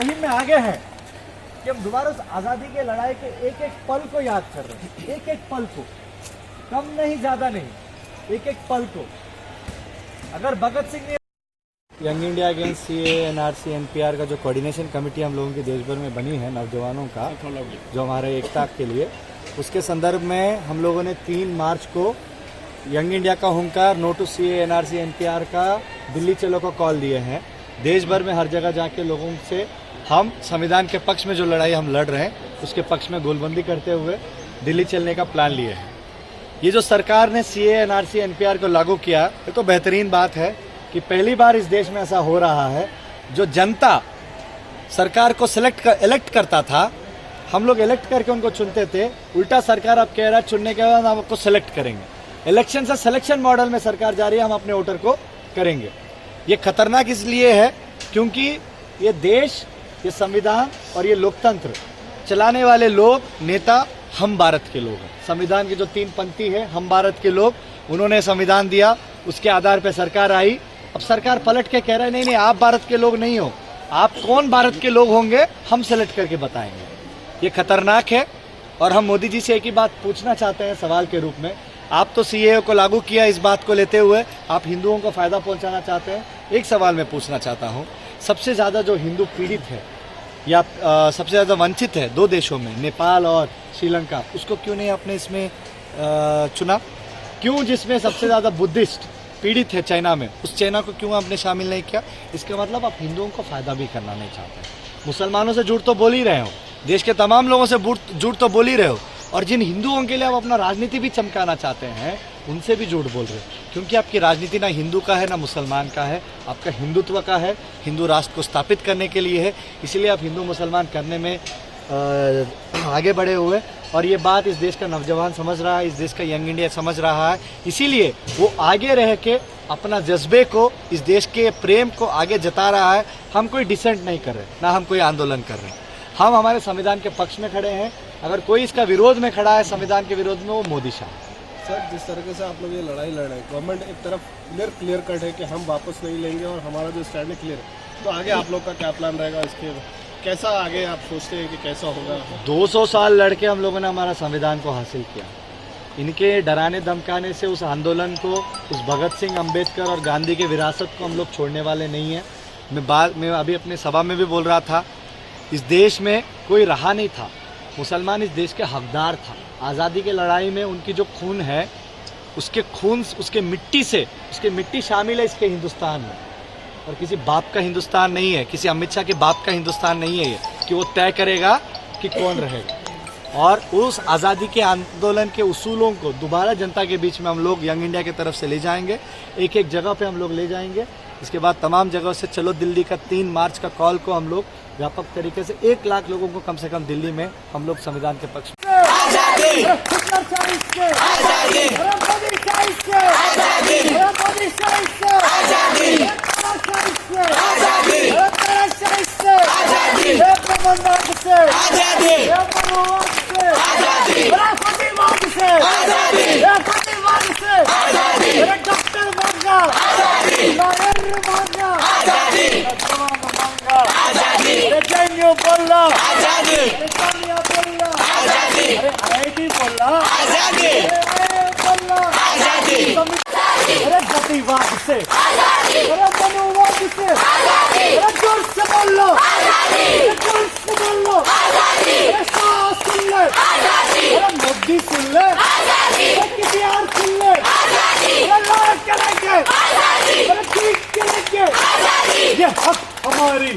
मुहिम में आगे हैं कि हम दोबारा उस आज़ादी के लड़ाई के एक एक पल को याद कर रहे हैं, एक एक पल को, कम नहीं ज़्यादा नहीं, एक एक पल को। अगर भगत सिंह ने young India against CA NRC NPR का जो कोऑर्डिनेशन कमेटी हम लोगों की देश भर में बनी है नौजवानों का, जो हमारे एकता के लिए, उसके संदर्भ में हम लोगों ने 3 मार्च को यंग इंडिया का हुंकार no to CAA NRC NPR का दिल्ली चलो का कॉल दिए हैं। देश भर में हर जगह जाके लोगों से हम संविधान के पक्ष में जो लड़ाई हम लड़ रहे हैं उसके पक्ष में गोलबंदी करते हुए दिल्ली चलने का प्लान लिए हैं। ये जो सरकार ने सीए एनआरसी एनपीआर को लागू किया, ये तो बेहतरीन बात है कि पहली बार इस देश में ऐसा हो रहा है। जो जनता सरकार को इलेक्ट करता था, हम लोग इलेक्ट करके उनको चुनते थे, उल्टा सरकार अब कह रहा है चुनने के बाद हम आपको सेलेक्ट करेंगे। इलेक्शन से सिलेक्शन मॉडल में सरकार जा रही है, हम अपने वोटर को करेंगे। ये खतरनाक इसलिए है क्योंकि ये देश, ये संविधान और ये लोकतंत्र चलाने वाले लोग, नेता हम भारत के लोग हैं। संविधान की जो 3 पंक्ति है, हम भारत के लोग, उन्होंने संविधान दिया, उसके आधार पर सरकार आई। अब सरकार पलट के कह रहा है नहीं आप भारत के लोग नहीं हो, आप कौन भारत के लोग होंगे हम सेलेक्ट करके बताएंगे। ये खतरनाक है और हम मोदी जी से एक ही बात पूछना चाहते हैं सवाल के रूप में। आप तो सीएए को लागू किया, इस बात को लेते हुए आप हिंदुओं को फायदा पहुंचाना चाहते हैं। एक सवाल मैं पूछना चाहता हूं, सबसे ज़्यादा जो हिंदू पीड़ित है या सबसे ज़्यादा वंचित है 2 देशों में, नेपाल और श्रीलंका, उसको क्यों नहीं आपने इसमें चुना? क्यों जिसमें सबसे ज़्यादा बुद्धिस्ट पीड़ित है चाइना में, उस चाइना को क्यों आपने शामिल नहीं किया? इसका मतलब आप हिंदुओं को फ़ायदा भी करना नहीं चाहते। मुसलमानों से झूठ तो बोल ही रहे हो, देश के तमाम लोगों से झूठ तो बोल ही रहे हो, और जिन हिंदुओं के लिए आप अपना राजनीति भी चमकाना चाहते हैं उनसे भी झूठ बोल रहे हो, क्योंकि आपकी राजनीति ना हिंदू का है ना मुसलमान का है, आपका हिंदुत्व का है, हिंदू राष्ट्र को स्थापित करने के लिए है। इसलिए आप हिंदू मुसलमान करने में आगे बढ़े हुए, और ये बात इस देश का नौजवान समझ रहा है, इस देश का यंग इंडिया समझ रहा है। इसीलिए वो आगे रह के अपना जज्बे को, इस देश के प्रेम को आगे जता रहा है। हम कोई डिसेंट नहीं कर रहे, ना हम कोई आंदोलन कर रहे हैं, हम हमारे संविधान के पक्ष में खड़े हैं। अगर कोई इसका विरोध में खड़ा है, संविधान के विरोध में, वो मोदी शाह। सर, जिस तरीके से आप लोग ये लड़ाई लड़ रहे हैं, गवर्नमेंट एक तरफ क्लियर कट है कि हम वापस नहीं लेंगे और हमारा जो स्टैंड है क्लियर है, तो आगे आप लोग का क्या प्लान रहेगा? इसके कैसा आगे आप सोचते हैं कि कैसा होगा? 200 साल लड़के हम लोगों ने हमारा संविधान को हासिल किया। इनके डराने धमकाने से उस आंदोलन को, उस भगत सिंह, अंबेडकर और गांधी के विरासत को हम लोग छोड़ने वाले नहीं हैं। मैं अभी अपने सभा में भी बोल रहा था, इस देश में कोई रहा नहीं था, मुसलमान इस देश के हकदार था। आज़ादी की लड़ाई में उनकी जो खून है, उसके खून, उसके मिट्टी से, उसकी मिट्टी शामिल है इसके हिंदुस्तान में, और किसी बाप का हिंदुस्तान नहीं है, किसी अमित शाह के बाप का हिंदुस्तान नहीं है ये, कि वो तय करेगा कि कौन रहेगा। और उस आज़ादी के आंदोलन के उसूलों को दोबारा जनता के बीच में हम लोग यंग इंडिया की तरफ से ले जाएंगे, एक एक जगह पे हम लोग ले जाएंगे। इसके बाद तमाम जगहों से चलो दिल्ली का 3 मार्च का कॉल को हम लोग व्यापक तरीके से 1 लाख लोगों को कम से कम दिल्ली में हम लोग संविधान के पक्ष में मोदी सुन ले, किसी और सुन ले, लड़ करेंगे, ये हक हमारी।